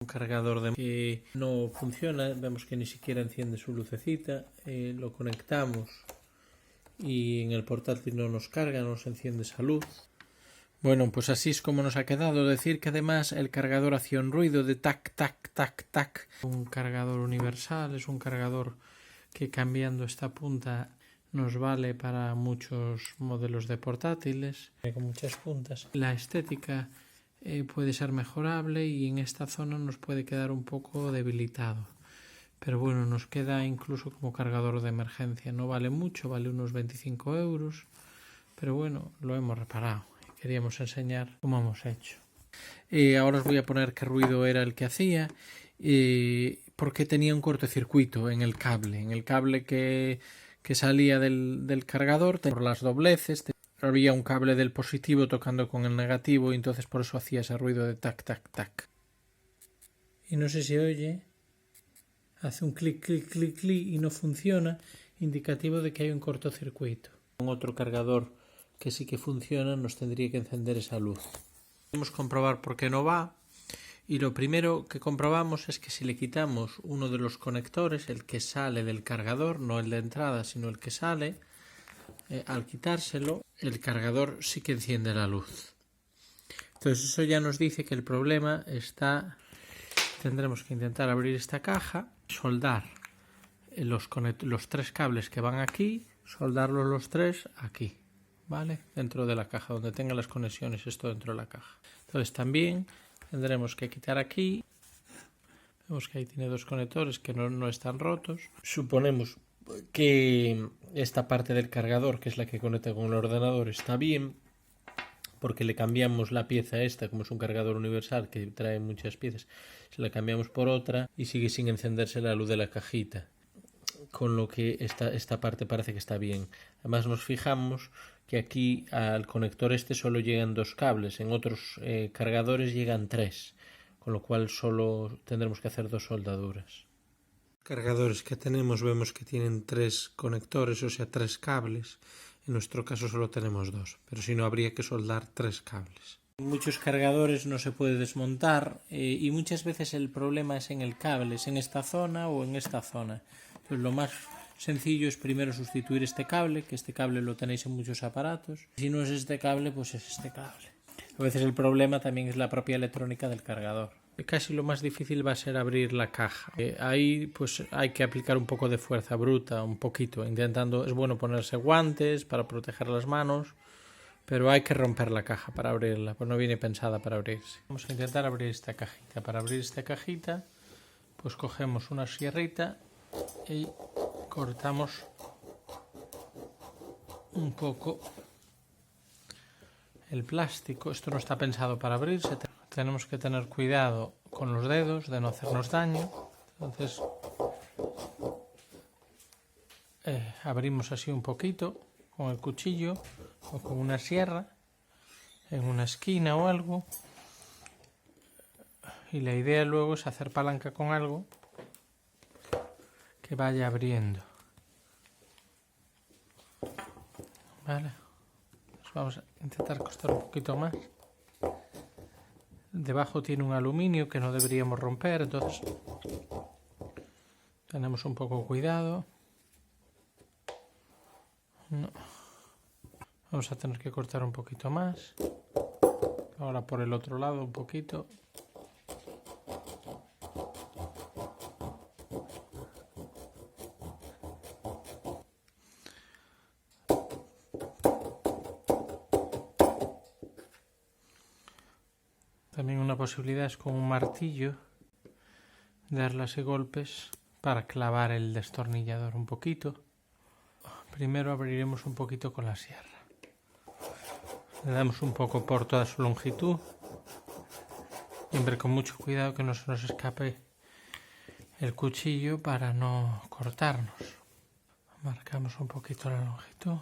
Un cargador que no funciona, vemos que ni siquiera enciende su lucecita, lo conectamos y en el portátil no nos carga, no se enciende esa luz. Bueno, pues así es como nos ha quedado. Decir que además el cargador hacía un ruido de tac, tac, tac, tac. Un cargador universal, es un cargador que cambiando esta punta nos vale para muchos modelos de portátiles, con muchas puntas. La estética puede ser mejorable y en esta zona nos puede quedar un poco debilitado. Pero bueno, nos queda incluso como cargador de emergencia. No vale mucho, vale unos 25 euros. Pero bueno, lo hemos reparado. Queríamos enseñar cómo hemos hecho. Ahora os voy a poner qué ruido era el que hacía. Porque tenía un cortocircuito en el cable que salía del cargador. Por las dobleces había un cable del positivo tocando con el negativo y entonces por eso hacía ese ruido de tac, tac, tac. Y no sé si oye, hace un clic, clic, clic, clic y no funciona, indicativo de que hay un cortocircuito. Con otro cargador que sí que funciona nos tendría que encender esa luz. Podemos comprobar por qué no va y lo primero que comprobamos es que si le quitamos uno de los conectores, el que sale del cargador, no el de entrada sino el que sale, al quitárselo el cargador sí que enciende la luz. Entonces eso ya nos dice que el problema está. Tendremos que intentar abrir esta caja, soldar los tres cables que van aquí, soldarlos los tres aquí, ¿vale? Dentro de la caja, donde tenga las conexiones, esto dentro de la caja. Entonces también tendremos que quitar aquí. Vemos que ahí tiene dos conectores que no están rotos. Suponemos que esta parte del cargador, que es la que conecta con el ordenador, está bien, porque le cambiamos la pieza esta, como es un cargador universal que trae muchas piezas, se la cambiamos por otra y sigue sin encenderse la luz de la cajita, con lo que esta parte parece que está bien. Además nos fijamos que aquí al conector este solo llegan dos cables, en otros cargadores llegan tres, con lo cual solo tendremos que hacer dos soldaduras. Cargadores que tenemos vemos que tienen tres conectores, o sea, tres cables. En nuestro caso solo tenemos dos, pero si no habría que soldar tres cables. En muchos cargadores no se puede desmontar y muchas veces el problema es en el cable, es en esta zona o en esta zona. Pues lo más sencillo es primero sustituir este cable, que este cable lo tenéis en muchos aparatos. Si no es este cable, pues es este cable. A veces el problema también es la propia electrónica del cargador. Casi lo más difícil va a ser abrir la caja. Ahí pues hay que aplicar un poco de fuerza bruta, un poquito, intentando, es bueno ponerse guantes para proteger las manos, pero hay que romper la caja para abrirla, pues no viene pensada para abrirse. Vamos a intentar abrir esta cajita. Para abrir esta cajita, pues cogemos una sierrita y cortamos un poco el plástico. Esto no está pensado para abrirse. Tenemos que tener cuidado con los dedos de no hacernos daño. Entonces abrimos así un poquito con el cuchillo o con una sierra en una esquina o algo. Y la idea luego es hacer palanca con algo que vaya abriendo. Vale. Pues vamos a intentar costar un poquito más. Debajo tiene un aluminio que no deberíamos romper, entonces tenemos un poco cuidado. No. Vamos a tener que cortar un poquito más. Ahora por el otro lado un poquito. También una posibilidad es con un martillo darle así golpes para clavar el destornillador un poquito. Primero abriremos un poquito con la sierra. Le damos un poco por toda su longitud. Siempre con mucho cuidado que no se nos escape el cuchillo para no cortarnos. Marcamos un poquito la longitud.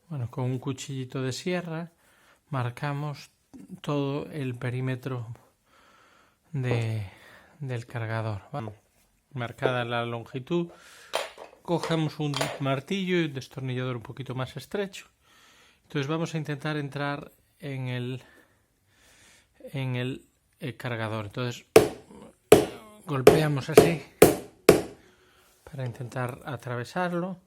Bueno, con un cuchillito de sierra marcamos todo el perímetro del cargador, ¿vale? Marcada la longitud, cogemos un martillo y un destornillador un poquito más estrecho. Entonces vamos a intentar entrar en el cargador. Entonces golpeamos así para intentar atravesarlo.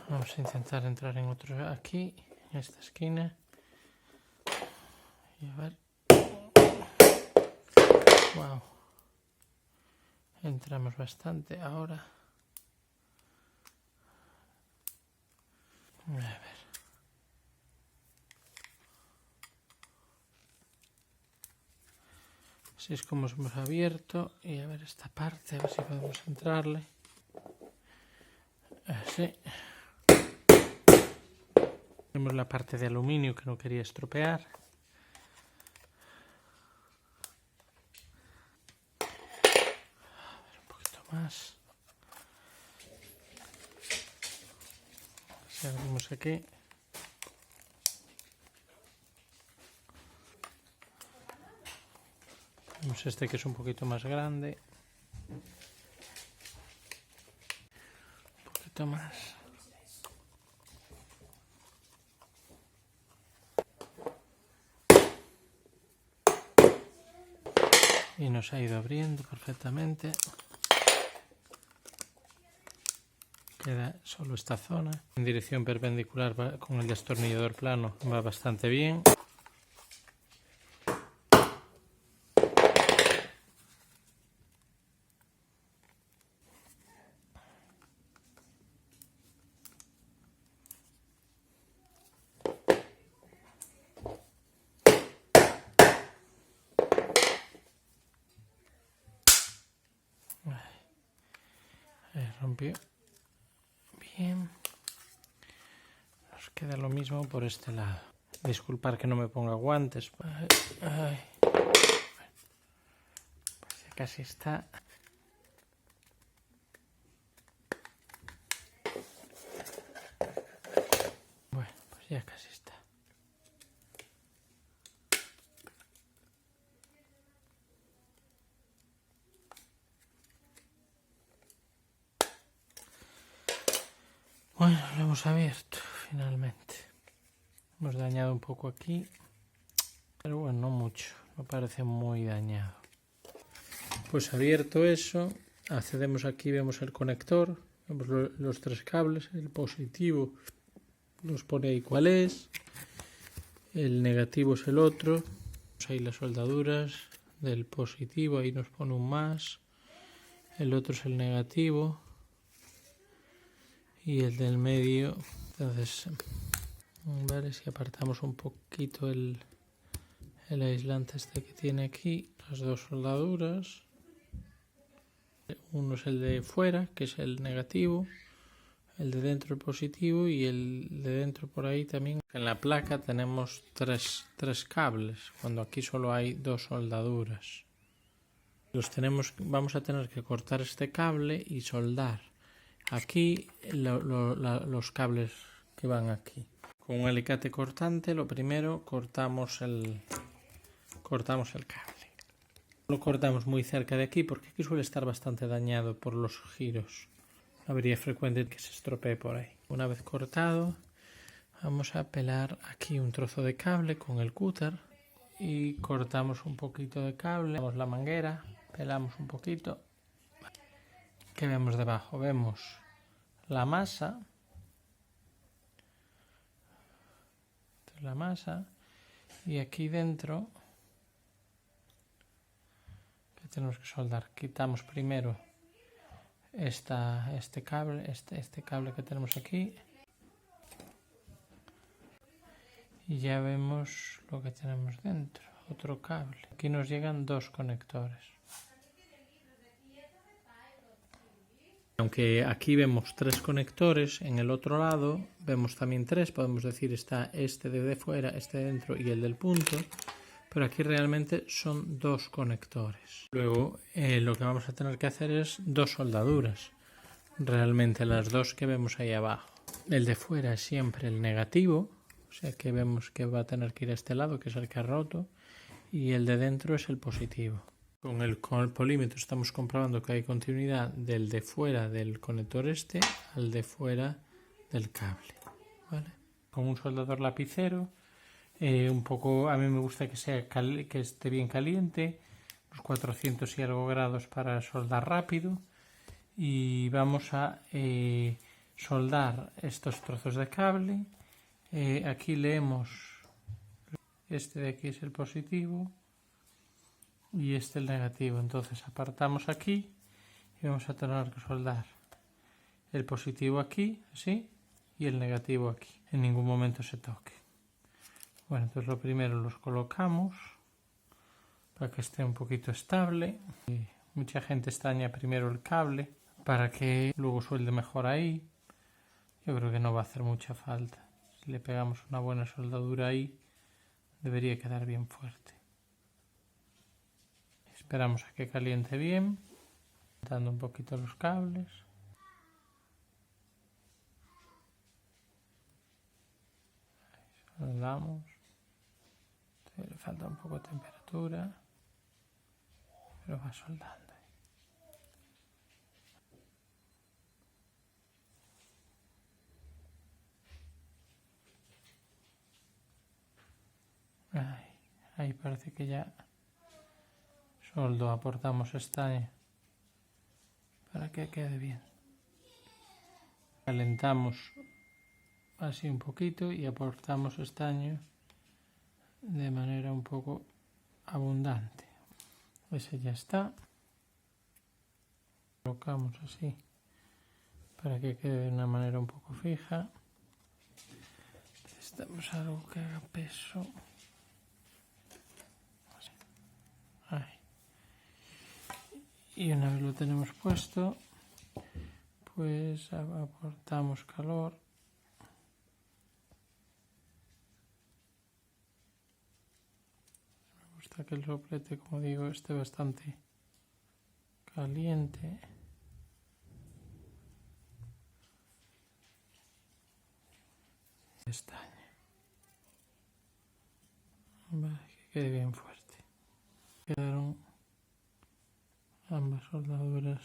Vamos a intentar entrar en otro aquí, en esta esquina. Y a ver. Wow. Entramos bastante ahora. A ver. Así es como hemos abierto. Y a ver esta parte, a ver si podemos entrarle. Así. Tenemos la parte de aluminio que no quería estropear. A ver, un poquito más. Si abrimos aquí. Tenemos este que es un poquito más grande. Un poquito más. Y nos ha ido abriendo perfectamente. Queda solo esta zona. En dirección perpendicular con el destornillador plano va bastante bien. Rompió. Bien. Nos queda lo mismo por este lado. Disculpar que no me ponga guantes. Ay. Pues ya casi está. Bueno, pues ya casi está. Bueno, lo hemos abierto finalmente. Hemos dañado un poco aquí, pero bueno, no mucho, no parece muy dañado. Pues abierto eso, accedemos aquí, vemos el conector, vemos los tres cables, el positivo nos pone ahí cuál es, el negativo es el otro, ahí las soldaduras del positivo, ahí nos pone un más, el otro es el negativo y el del medio. Entonces, vale, si apartamos un poquito el aislante este que tiene aquí, las dos soldaduras, uno es el de fuera, que es el negativo, el de dentro el positivo y el de dentro por ahí también. En la placa tenemos tres cables, cuando aquí solo hay dos soldaduras. Vamos a tener que cortar este cable y soldar aquí los cables que van aquí. Con un alicate cortante, lo primero cortamos el cable. Lo cortamos muy cerca de aquí porque aquí suele estar bastante dañado por los giros. Habría frecuente que se estropee por ahí. Una vez cortado, vamos a pelar aquí un trozo de cable con el cúter y cortamos un poquito de cable. Damos la manguera, pelamos un poquito. ¿Qué vemos debajo? Vemos la masa. Y aquí dentro que tenemos que soldar, quitamos primero este cable que tenemos aquí y ya vemos lo que tenemos dentro, otro cable. Aquí nos llegan dos conectores. Aunque aquí vemos tres conectores, en el otro lado vemos también tres, podemos decir está este de fuera, este de dentro y el del punto, pero aquí realmente son dos conectores. Luego lo que vamos a tener que hacer es dos soldaduras, realmente las dos que vemos ahí abajo. El de fuera es siempre el negativo, o sea que vemos que va a tener que ir a este lado, que es el que ha roto, y el de dentro es el positivo. Con el polímetro estamos comprobando que hay continuidad del de fuera del conector este al de fuera del cable, ¿vale? Con un soldador lapicero un poco, a mí me gusta que que esté bien caliente, unos 400 y algo grados para soldar rápido. Y vamos a soldar estos trozos de cable. Aquí leemos, este de aquí es el positivo y este el negativo. Entonces apartamos aquí y vamos a tener que soldar el positivo aquí, así, y el negativo aquí. En ningún momento se toque. Bueno, entonces lo primero los colocamos para que esté un poquito estable. Mucha gente estaña primero el cable para que luego suelde mejor ahí. Yo creo que no va a hacer mucha falta. Si le pegamos una buena soldadura ahí, debería quedar bien fuerte. Esperamos a que caliente bien, dando un poquito los cables. Soldamos. Le falta un poco de temperatura, pero va soldando. Ahí parece que ya soldó. Aportamos estaño para que quede bien. Calentamos así un poquito y aportamos estaño de manera un poco abundante. Ese ya está. Colocamos así para que quede de una manera un poco fija. Necesitamos algo que haga peso. Así. Ahí. Y una vez lo tenemos puesto, pues aportamos calor. Me gusta que el soplete, como digo, esté bastante caliente. Estaño. Vale, que quede bien fuerte. Quedaron ambas soldaduras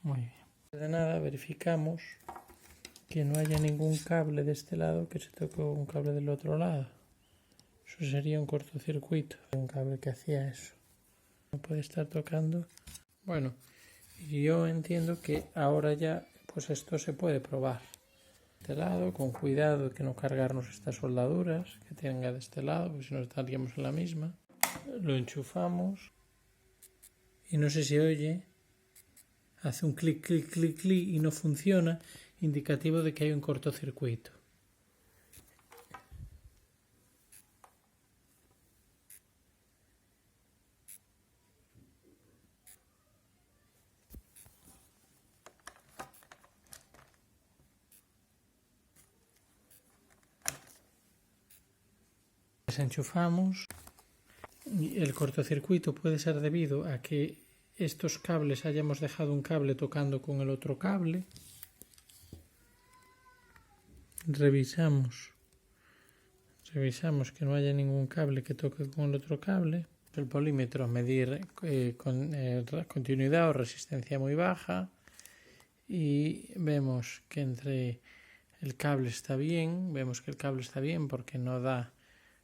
muy bien. De nada, verificamos que no haya ningún cable de este lado que se toque un cable del otro lado. Eso sería un cortocircuito. Un cable que hacía eso. No puede estar tocando. Bueno, yo entiendo que ahora ya pues esto se puede probar. De este lado, con cuidado de que no cargarnos estas soldaduras que tenga de este lado, porque si no estaríamos en la misma. Lo enchufamos y no sé si oye, hace un clic, clic, clic, clic y no funciona, indicativo de que hay un cortocircuito. Desenchufamos. El cortocircuito puede ser debido a que estos cables hayamos dejado un cable tocando con el otro cable. Revisamos que no haya ningún cable que toque con el otro cable. El polímetro, medir continuidad o resistencia muy baja, y vemos que entre el cable está bien, porque no da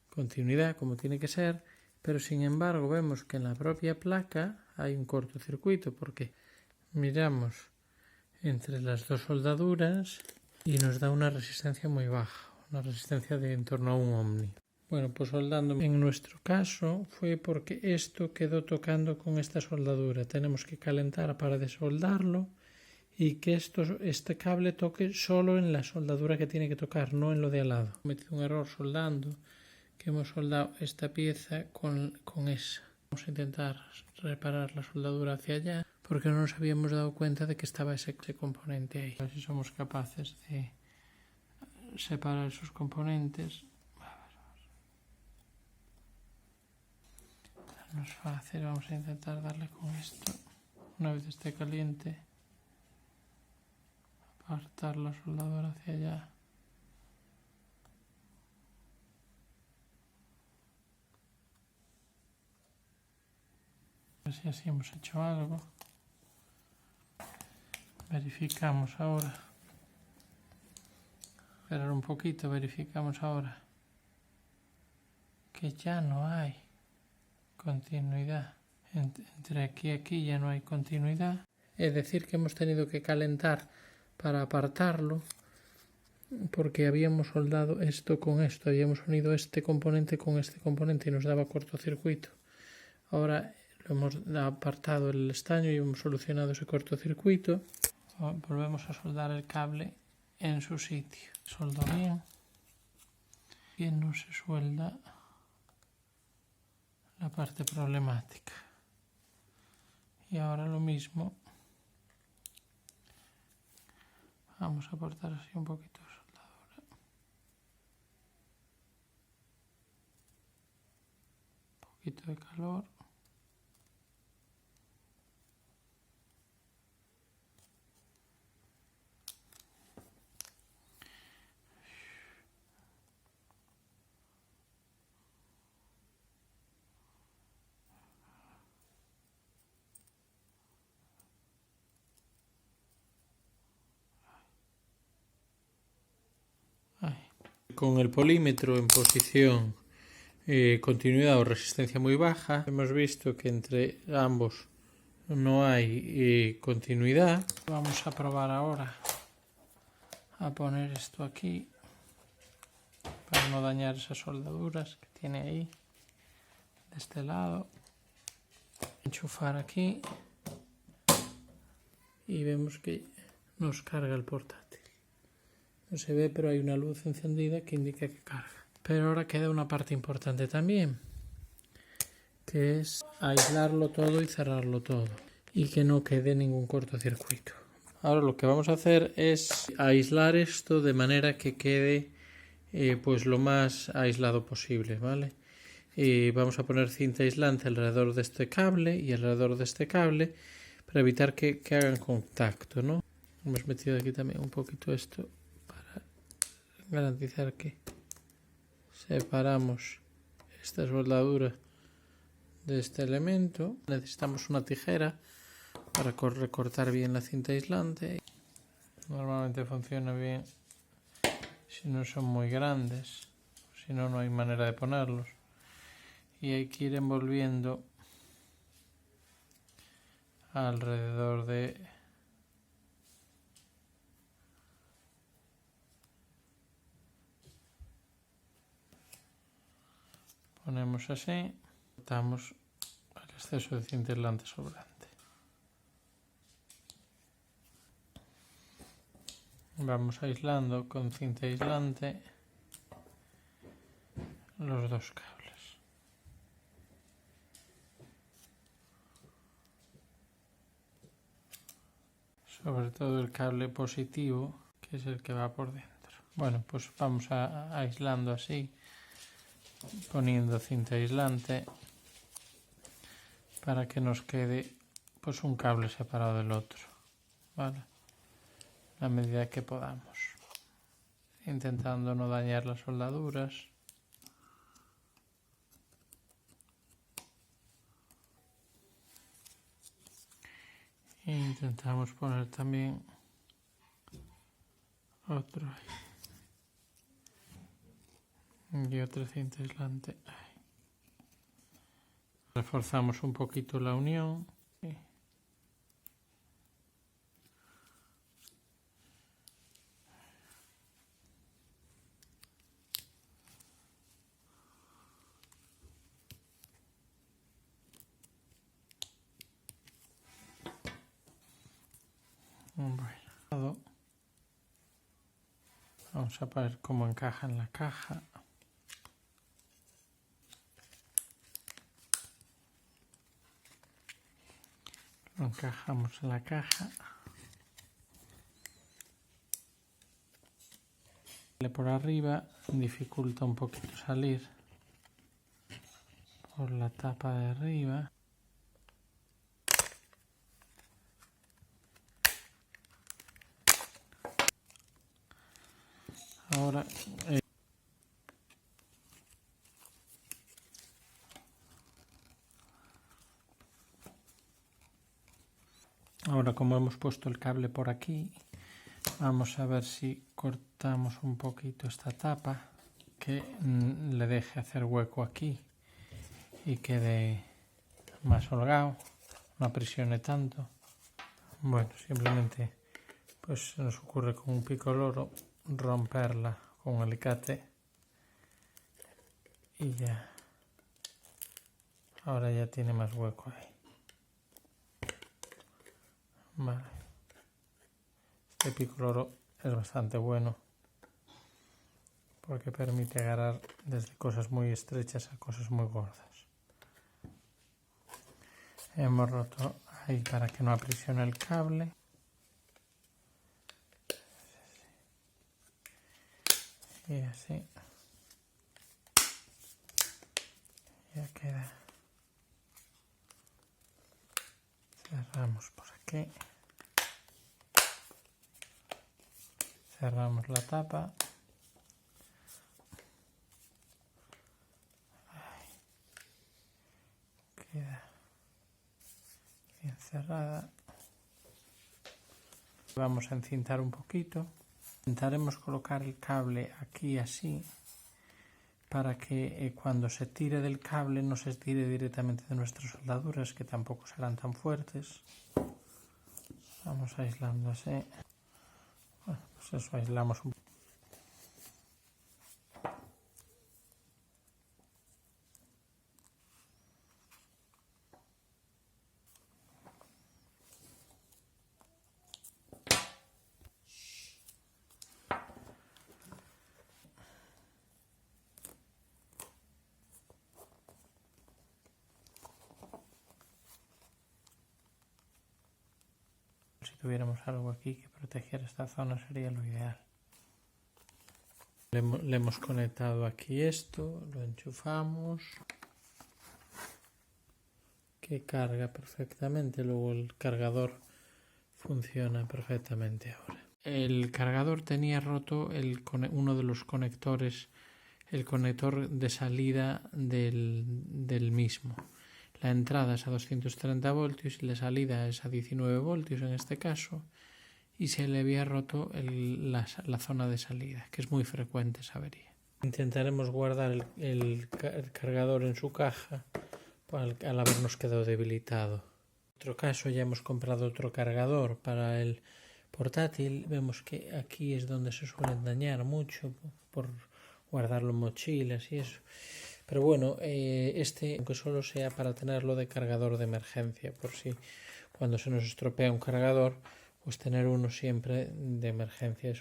continuidad como tiene que ser, pero sin embargo vemos que en la propia placa hay un cortocircuito porque miramos entre las dos soldaduras y nos da una resistencia muy baja, una resistencia de en torno a 1 ohmni. Bueno, pues soldando en nuestro caso fue porque esto quedó tocando con esta soldadura. Tenemos que calentar para desoldarlo y que este cable toque solo en la soldadura que tiene que tocar, no en lo de al lado. He cometido un error soldando, que hemos soldado esta pieza con esa. Vamos a intentar reparar la soldadura hacia allá porque no nos habíamos dado cuenta de que estaba ese componente ahí. A ver si somos capaces de separar esos componentes. No es fácil, vamos a intentar darle con esto. Una vez esté caliente, apartar la soldadura hacia allá. A ver si así hemos hecho algo. Verificamos ahora Esperar un poquito, verificamos ahora que ya no hay continuidad. Entre aquí y aquí ya no hay continuidad. Es decir, que hemos tenido que calentar para apartarlo, porque habíamos soldado esto con esto, habíamos unido este componente con este componente y nos daba cortocircuito. Ahora lo hemos apartado el estaño y hemos solucionado ese cortocircuito. Volvemos a soldar el cable en su sitio. Soldo bien. Bien, no se suelda la parte problemática. Y ahora lo mismo. Vamos a aportar así un poquito de soldadura. Un poquito de calor. Con el polímetro en posición continuidad o resistencia muy baja, hemos visto que entre ambos no hay continuidad. Vamos a probar ahora a poner esto aquí para no dañar esas soldaduras que tiene ahí de este lado. Enchufar aquí y vemos que nos carga el portátil. No se ve, pero hay una luz encendida que indica que carga. Pero ahora queda una parte importante también, que es aislarlo todo y cerrarlo todo y que no quede ningún cortocircuito. Ahora lo que vamos a hacer es aislar esto de manera que quede pues lo más aislado posible, ¿vale? Vamos a poner cinta aislante alrededor de este cable y alrededor de este cable para evitar que hagan contacto, ¿no? Hemos metido aquí también un poquito esto para garantizar que separamos esta soldadura de este elemento. Necesitamos una tijera para recortar bien la cinta aislante. Normalmente funciona bien si no son muy grandes, si no, no hay manera de ponerlos. Y hay que ir envolviendo alrededor de ponemos así, cortamos el exceso de cinta aislante sobrante. Vamos aislando con cinta aislante los dos cables. Sobre todo el cable positivo, que es el que va por dentro. Bueno, pues vamos aislando así, poniendo cinta aislante para que nos quede pues un cable separado del otro, ¿vale? A medida que podamos, intentando no dañar las soldaduras. E intentamos poner también otro y otra cinta aislante. Reforzamos un poquito la unión. Bueno, vamos a ver cómo encaja en la caja. Lo encajamos en la caja. Por arriba dificulta un poquito salir por la tapa de arriba. Ahora como hemos puesto el cable por aquí, Vamos a ver si cortamos un poquito esta tapa, que le deje hacer hueco aquí y quede más holgado, no aprisione tanto. Bueno, simplemente pues se nos ocurre con un pico loro romperla con un alicate y ya. Ahora ya tiene más hueco ahí. Vale. Este pico loro es bastante bueno porque permite agarrar desde cosas muy estrechas a cosas muy gordas. Hemos roto ahí para que no aprisione el cable. Y así ya queda. Cerramos por aquí. Cerramos la tapa. Ahí. Queda bien cerrada. Vamos a encintar un poquito. Intentaremos colocar el cable aquí así para que cuando se tire del cable no se tire directamente de nuestras soldaduras, que tampoco serán tan fuertes. Vamos aislando así. Bueno, pues eso, aislamos un poco. Si tuviéramos algo aquí que protegiera esta zona sería lo ideal. Le hemos conectado aquí esto, lo enchufamos, que carga perfectamente, luego el cargador funciona perfectamente ahora. El cargador tenía roto uno de los conectores, el conector de salida del mismo. La entrada es a 230 voltios y la salida es a 19 voltios en este caso, y se le había roto la zona de salida, que es muy frecuente esa avería. Intentaremos guardar el cargador en su caja al habernos quedado debilitado. En otro caso ya hemos comprado otro cargador para el portátil. Vemos que aquí es donde se suelen dañar mucho por guardarlo en mochilas y eso. Pero bueno, aunque solo sea para tenerlo de cargador de emergencia, por si cuando se nos estropea un cargador, pues tener uno siempre de emergencia.